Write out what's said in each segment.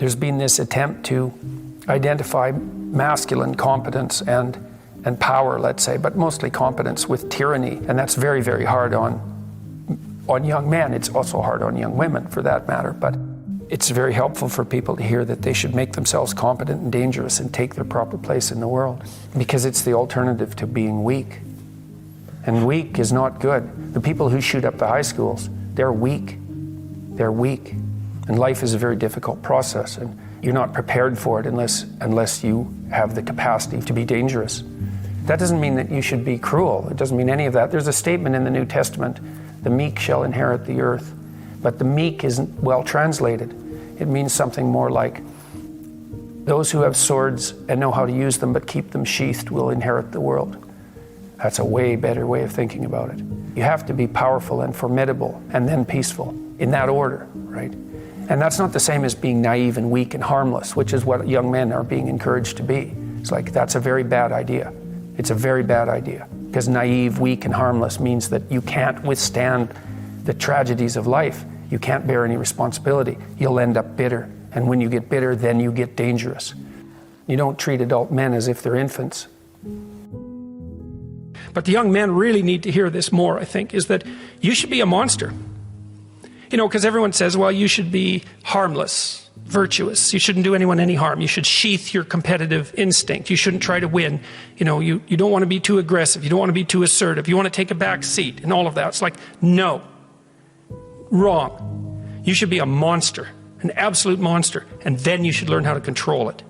There's been this attempt to identify masculine competence and power, let's say, but mostly competence with tyranny. And that's very, very hard on young men. It's also hard on young women, for that matter. But it's very helpful for people to hear that they should make themselves competent and dangerous and take their proper place in the world, because it's the alternative to being weak. And weak is not good. The people who shoot up the high schools, they're weak. They're weak. And life is a very difficult process, and you're not prepared for it unless you have the capacity to be dangerous. That doesn't mean that you should be cruel. It doesn't mean any of that. There's a statement in the New Testament, the meek shall inherit the earth. But the meek isn't well translated. It means something more like, those who have swords and know how to use them but keep them sheathed will inherit the world. That's a way better way of thinking about it. You have to be powerful and formidable and then peaceful, in that order, right? And that's not the same as being naive and weak and harmless, which is what young men are being encouraged to be. It's like, that's a very bad idea. It's a very bad idea, because naive, weak, and harmless means that you can't withstand the tragedies of life. You can't bear any responsibility. You'll end up bitter. And when you get bitter, then you get dangerous. You don't treat adult men as if they're infants. But the young men really need to hear this more, I think, is that you should be a monster. You know, because everyone says, well, you should be harmless, virtuous. You shouldn't do anyone any harm. You should sheath your competitive instinct. You shouldn't try to win. You know, you don't want to be too aggressive. You don't want to be too assertive. You want to take a back seat and all of that. It's like, no. Wrong. You should be a monster, an absolute monster, and then you should learn how to control it.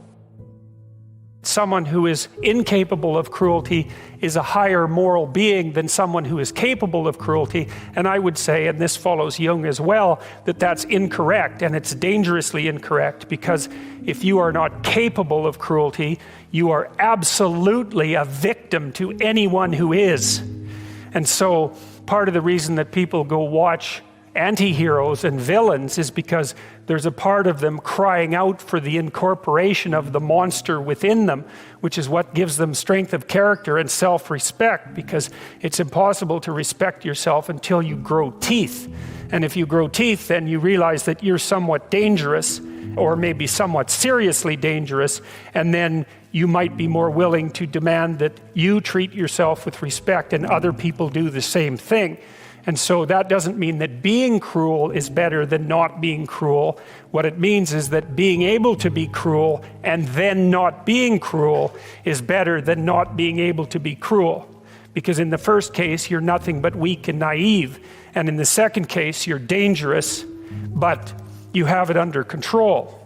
Someone who is incapable of cruelty is a higher moral being than someone who is capable of cruelty. And I would say, and this follows Jung as well, that that's incorrect, and it's dangerously incorrect, because if you are not capable of cruelty, you are absolutely a victim to anyone who is. And so part of the reason that people go watch anti-heroes and villains is because there's a part of them crying out for the incorporation of the monster within them, which is what gives them strength of character and self-respect, because it's impossible to respect yourself until you grow teeth. And if you grow teeth, then you realize that you're somewhat dangerous, or maybe somewhat seriously dangerous, and then you might be more willing to demand that you treat yourself with respect and other people do the same thing. And so that doesn't mean that being cruel is better than not being cruel. What it means is that being able to be cruel and then not being cruel is better than not being able to be cruel. Because in the first case, you're nothing but weak and naive. And in the second case, you're dangerous, but you have it under control.